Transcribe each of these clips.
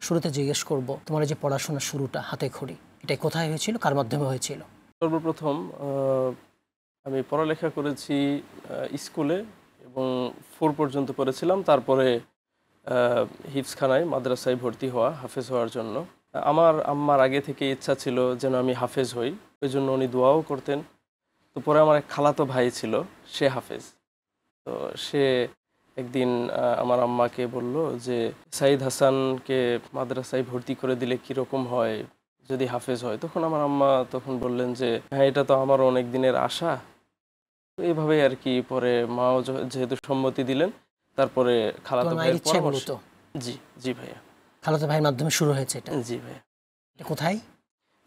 শুরুতে জিজ্ঞেস করব তোমার এই যে পড়াশোনার শুরুটা হাতে খড়ি, এটা কোথায় হয়েছিল, কার মাধ্যমে হয়েছিল? সর্বপ্রথম আমি পড়ালেখা করেছি স্কুলে এবং 4 পর্যন্ত পড়েছিলাম। তারপরে হিফজখানায় মাদ্রাসায় ভর্তি হওয়া হাফেজ হওয়ার জন্য। আমার আম্মার আগে থেকে ইচ্ছা ছিল যেন আমি হাফেজ হই, ওই জন্য উনি দোয়াও করতেন। তো পরে আমার এক খালাতো ভাই ছিল, সে হাফেজ। তো সে একদিন আমার আম্মাকে বলল যে সাইদ হাসানকে মাদ্রাসায় ভর্তি করে দিলে কীরকম হয় যদি হাফেজ হয়। তখন আমার আম্মা বললেন যে হ্যাঁ, এটা তো আমারও অনেক দিনের আশা। তো এইভাবেই আর কি পরে মাও যেহেতু সম্মতি দিলেন, তারপরে খালাতো ভাইয়ের পরামর্শ। জি জি ভাইয়া, খালাতো ভাইয়ের মাধ্যমে শুরু হয়েছে এটা? জি ভাইয়া। এটা কোথায়?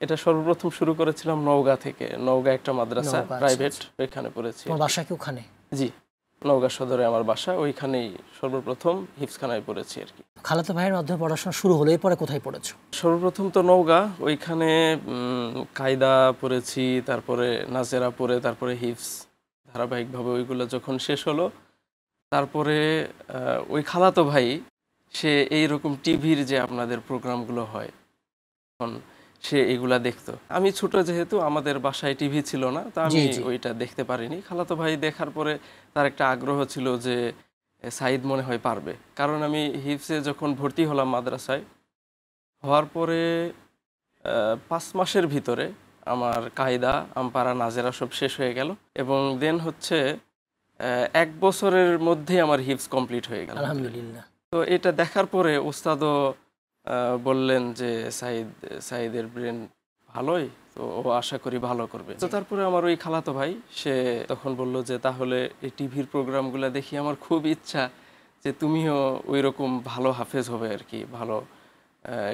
এটা সর্বপ্রথম শুরু করেছিলাম নওগাঁ থেকে। নওগাঁ একটা মাদ্রাসা প্রাইভেট, ওইখানে পড়েছি। তোমার বাসা কি ওখানে? জি, নওগাঁ সদরে আমার বাসা, ওইখানেই সর্বপ্রথম হিফজখানায় পড়েছি আর কি। খালাতো ভাইয়ের মাধ্যমে পড়াশোনা শুরু হলো, এরপরে কোথায় পড়েছো? সর্বপ্রথম তো নওগাঁ, ওইখানে কায়দা পড়েছি, তারপরে নাজেরা পড়ে তারপরে হিফজ, ধারাবাহিকভাবে ওইগুলো যখন শেষ হলো, তারপরে ওই খালাতো ভাই সে এইরকম টিভির যে আপনাদের প্রোগ্রামগুলো হয় তখন সে এগুলা দেখতো। আমি ছোট যেহেতু, আমাদের বাসায় টিভি ছিল না, তা আমি ওইটা দেখতে পারিনি। খালাতো ভাই দেখার পরে তার একটা আগ্রহ ছিল যে সাইদ মনে হয় পারবে। কারণ আমি হিফজে যখন ভর্তি হলাম মাদ্রাসায়, হওয়ার পরে 5 মাসের ভিতরে আমার কায়দা, আমপারা, নাজেরা সব শেষ হয়ে গেল এবং দেন 1 বছরের মধ্যেই আমার হিফজ কমপ্লিট হয়ে গেল আলহামদুলিল্লাহ। তো এটা দেখার পরে ওস্তাদও বললেন যে সাইদের ব্রেন ভালোই, তো ও আশা করি ভালো করবে। তো তারপরে আমার ওই খালাতো ভাই সে তখন বলল যে তাহলে এই টিভির প্রোগ্রামগুলো দেখি, আমার খুব ইচ্ছা যে তুমিও ওই রকম ভালো হাফেজ হবে আর কি, ভালো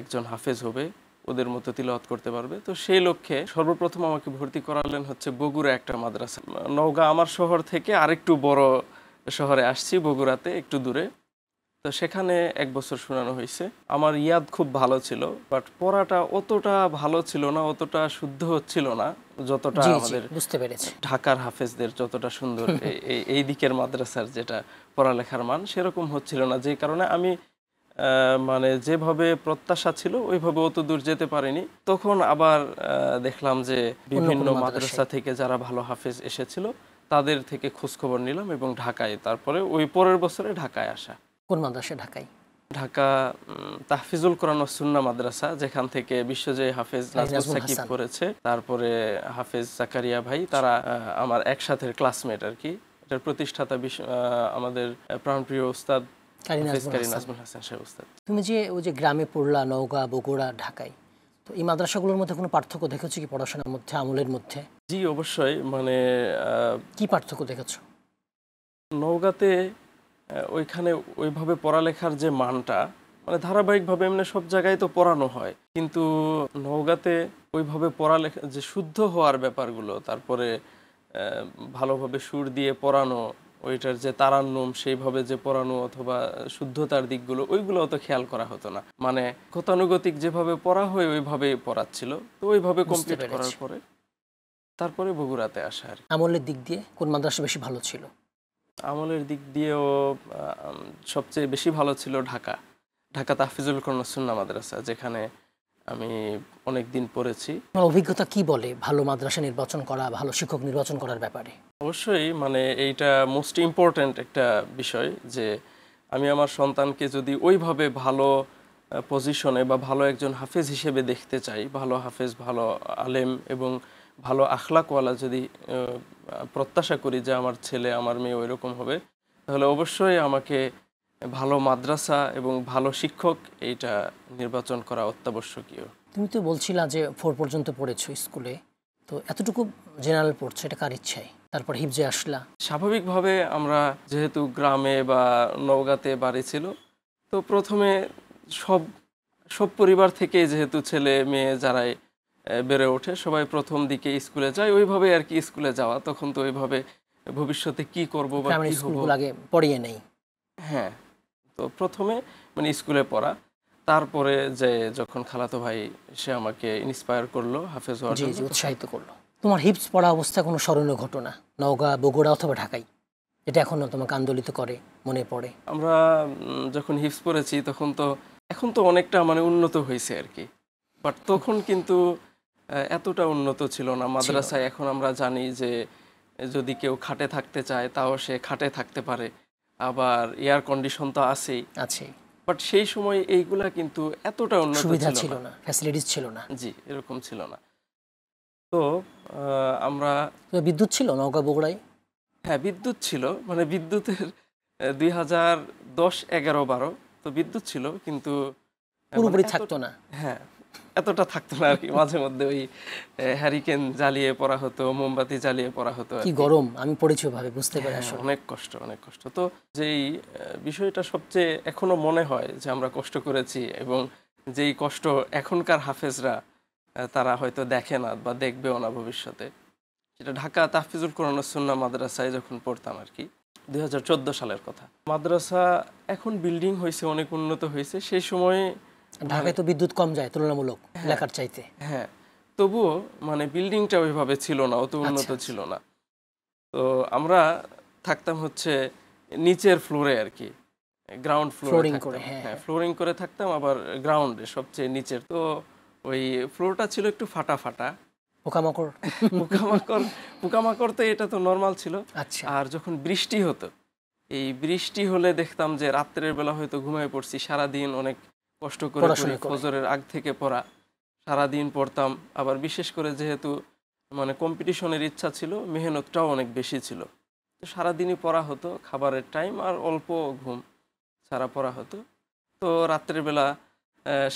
একজন হাফেজ হবে, ওদের মতো তিলাওয়াত করতে পারবে। তো সেই লক্ষ্যে সর্বপ্রথম আমাকে ভর্তি করালেন বগুড়া একটা মাদ্রাসা। নওগাঁ আমার শহর থেকে আরেকটু বড় শহরে আসছি, বগুড়াতে একটু দূরে। তো সেখানে 1 বছর শোনানো হয়েছে। আমার ইয়াদ খুব ভালো ছিল, বাট পড়াটা অতটা ভালো ছিল না, অতটা শুদ্ধ হচ্ছিল না যতটা আমাদের বুঝতে পেরেছি ঢাকার হাফেজদের যতটা সুন্দর এই দিকের মাদ্রাসার যেটা পড়ালেখার মান সেরকম হচ্ছিল না। যে কারণে আমি মানে যেভাবে প্রত্যাশা ছিল ওইভাবে অত দূর যেতে পারিনি। তখন আবার দেখলাম যে বিভিন্ন মাদ্রাসা থেকে যারা ভালো হাফেজ এসেছিল তাদের থেকে খোঁজখবর নিলাম এবং ঢাকায়, তারপরে ওই পরের বছরে ঢাকায় আসা। কোন মাদ্রাসা? ঢাকায় ঢাকা তাহফিজুল কোরআন ও সুন্নাহ মাদ্রাসা, যেখান থেকে বিশ্বজয়ী হাফেজ নাজমুল সাকিব করেছে, তারপরে হাফেজ জাকারিয়া ভাই, তারা আমার একসাথে ক্লাসমেট আর কি। এটার প্রতিষ্ঠাতা আমাদের প্রাণপ্রিয় উস্তাদ নাজমুল হাসান সাহেব উস্তাদ। তুমি যে ওই যে গ্রামে পড়লা, নওগাঁ, বগুড়া, ঢাকায়, তো এই মাদ্রাসাগুলোর মধ্যে কোনো পার্থক্য দেখেছো কি পড়াশোনার মধ্যে, আমলের মধ্যে? জি অবশ্যই, মানে কি পার্থক্য দেখেছো? নওগাঁতে ওইখানে ওইভাবে পড়ালেখার যে মানটা, মানে ধারাবাহিকভাবে এমনি সব জায়গায় তো পড়ানো হয়, কিন্তু নওগাঁতে ওইভাবে পড়ালেখা যে শুদ্ধ হওয়ার ব্যাপারগুলো, তারপরে ভালোভাবে সুর দিয়ে পড়ানো, ওইটার যে তারান্নুম সেইভাবে যে পড়ানো অথবা শুদ্ধতার দিকগুলো, ওইগুলো অত খেয়াল করা হতো না। মানে গতানুগতিক যেভাবে পড়া হয় ওইভাবেই পড়াচ্ছিল। তো ওইভাবে কমপ্লিট করার পরে তারপরে বগুড়াতে আসা আর কি। আমলের দিক দিয়ে কোন মাদ্রাসা বেশি ভালো ছিল? আমলের দিক দিয়েও সবচেয়ে বেশি ভালো ছিল ঢাকা তাহফিজুল কোরআন ওয়াস সুন্নাহ মাদ্রাসা, যেখানে আমি অনেক দিন পড়েছি। তোমার অভিজ্ঞতা কি বলে ভালো মাদ্রাসা নির্বাচন করা, ভালো শিক্ষক নির্বাচন করার ব্যাপারে? অবশ্যই, মানে এইটা মোস্ট ইম্পর্ট্যান্ট একটা বিষয় যে আমি আমার সন্তানকে যদি ওইভাবে ভালো পজিশনে বা ভালো একজন হাফেজ হিসেবে দেখতে চাই, ভালো হাফেজ, ভালো আলেম এবং ভালো আখলাকওয়ালা যদি প্রত্যাশা করি যে আমার ছেলে আমার মেয়ে ওই রকম হবে, তাহলে অবশ্যই আমাকে ভালো মাদ্রাসা এবং ভালো শিক্ষক এইটা নির্বাচন করা অত্যাবশ্যকীয়। তুমি তো বলছিলা যে 4 পর্যন্ত পড়েছো স্কুলে, তো এতটুকু জেনারেল পড়ছো, এটা কার ইচ্ছায়? তারপর হিফজে আসলা? স্বাভাবিকভাবে আমরা যেহেতু গ্রামে বা নওগাঁতে বাড়ি ছিল, তো প্রথমে সব পরিবার থেকে যেহেতু ছেলে মেয়ে যারাই বেড়ে ওঠে সবাই প্রথম দিকে স্কুলে যায়, ওইভাবে আর কি স্কুলে যাওয়া। তখন তো ওইভাবে ভবিষ্যতে কি করবো বা কি হবো আগে পড়িয়ে নেই। হ্যাঁ, তো প্রথমে মানে স্কুলে পড়া, তারপরে যে যখন খালাতো ভাই সে আমাকে ইন্সপায়ার করলো হাফেজ হওয়ার জন্য, উৎসাহিত করলো। তোমার হিফজ পড়া অবস্থায় কোনো স্মরণীয় ঘটনা নওগাঁ, বগুড়া অথবা ঢাকায় এটা এখনো তোমাকে আন্দোলিত করে, মনে পড়ে? আমরা যখন হিফজ পড়েছি তখন তো এখন তো অনেকটা মানে উন্নত হয়েছে আর কি, বাট তখন কিন্তু এতটা উন্নত ছিল না মাদ্রাসায়। এখন আমরা জানি যে যদি কেউ খাটে থাকতে চায় তাও সে খাটে থাকতে পারে, আবার এয়ার কন্ডিশন তো আছেই। আছে, বাট সেই সময় এইগুলা কিন্তু এতটা উন্নত সুবিধা ছিল ছিল না। না, ফ্যাসিলিটিস ছিল না। জি, এরকম ছিল না। তো আমরা তো বিদ্যুৎ ছিল নওগাঁ বগুড়ায়? হ্যাঁ, বিদ্যুৎ ছিল, মানে বিদ্যুতের 2010-11-12 তো বিদ্যুৎ ছিল, কিন্তু মানে পুরোপুরি থাকতো না। হ্যাঁ, এতটা থাকতো না আর কি। মাঝে মধ্যে ওই হ্যারিকেন জ্বালিয়ে পড়া হতো, মোমবাতি জ্বালিয়ে পড়া হতো আর কি কি। গরম, আমি পড়েছি ওভাবে, বুঝতে পারি হ্যাঁ, আসলে। অনেক কষ্ট, অনেক কষ্ট। তো যেই বিষয়টা সবচেয়ে এখনো মনে হয় যে আমরা কষ্ট করেছি, এবং যেই কষ্ট এখনকার হাফেজরা তারা হয়তো দেখে না বা দেখবেও না ভবিষ্যতে, সেটা ঢাকা তাহফিজুল কোরআন ওয়াস সুন্নাহ মাদ্রাসায় যখন পড়তাম আর কি, 2014 সালের কথা। মাদ্রাসা এখন বিল্ডিং হয়েছে, অনেক উন্নত হয়েছে। সেই সময়ে ঢাকায় তো বিদ্যুৎ কম যায় তুলনামূলক এলাকার চাইতে। হ্যাঁ, তবুও মানে বিল্ডিংটা ওইভাবে ছিল না, অত উন্নত ছিল না। তো আমরা থাকতাম হচ্ছে নিচের ফ্লোরে আর কি, গ্রাউন্ড ফ্লোরে ফ্লোরিং থাকতাম। করে, হ্যাঁ, হ্যাঁ, ফ্লোরিং করে থাকতাম, আবার গ্রাউন্ডে সবচেয়ে নিচের। তো ওই ফ্লোরটা ছিল একটু ফাটা ফাটা, পোকামাকড়। পোকামাকড় পোকামাকড় তো এটা তো নর্মাল ছিল। আচ্ছা, আর যখন বৃষ্টি হতো, এই বৃষ্টি হলে দেখতাম যে রাত্রের বেলা হয়তো ঘুমিয়ে পড়ছি, সারাদিন অনেক কষ্ট করে পড়াশোনা করে। ফজরের আগ থেকে পড়া, সারাদিন পড়তাম। আবার বিশেষ করে যেহেতু মানে কম্পিটিশনের ইচ্ছা ছিল, মেহনতটাও অনেক বেশি ছিল, তো সারাদিনই পড়া হতো, খাবারের টাইম আর অল্প ঘুম ছাড়া পড়া হতো। তো রাত্রের বেলা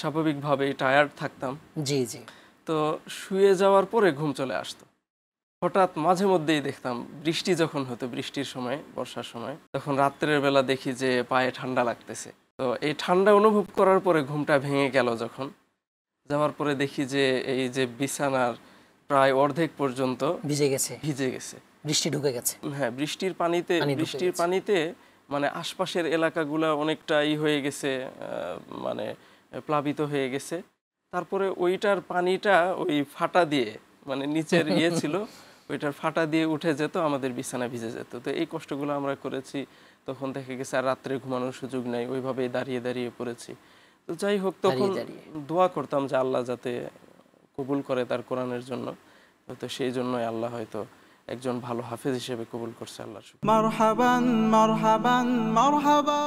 স্বাভাবিকভাবেই টায়ার্ড থাকতাম। জি জি। তো শুয়ে যাওয়ার পরে ঘুম চলে আসতো। হঠাৎ মাঝে মধ্যেই দেখতাম বৃষ্টি যখন হতো, বৃষ্টির সময়, বর্ষার সময়, তখন রাত্রের বেলা দেখি যে পায়ে ঠান্ডা লাগতেছে। তো এই ঠান্ডা অনুভব করার পরে ঘুমটা ভেঙে গেল। যখন যাওয়ার পরে দেখি যে এই যে বিছানার প্রায় অর্ধেক পর্যন্ত ভিজে গেছে, ভিজে গেছে। বৃষ্টি ঢুকে গেছে। হ্যাঁ, বৃষ্টির পানি ঢুকে বৃষ্টির গেছে। পানিতে মানে আশপাশের এলাকাগুলো অনেকটা হয়ে গেছে, মানে প্লাবিত হয়ে গেছে। তারপরে ওইটার পানিটা ওই ফাটা দিয়ে, মানে নিচের ছিল, ওইটার ফাটা দিয়ে উঠে যেত, আমাদের বিছানা ভিজে যেত। তো এই কষ্টগুলো আমরা করেছি। তখন দেখে গেছে আর রাত্রে ঘুমানোর সুযোগ নেই, ওইভাবেই দাঁড়িয়ে দাঁড়িয়ে পড়েছি। তো যাই হোক, তখন দাঁড়িয়ে। দোয়া করতাম যে আল্লাহ যাতে কবুল করে তার কোরআনের জন্য। তো সেই জন্যই আল্লাহ হয়তো একজন ভালো হাফেজ হিসেবে কবুল করছে। আল্লাহর শুকর। মারহাবান মারহাবান মারহাবা।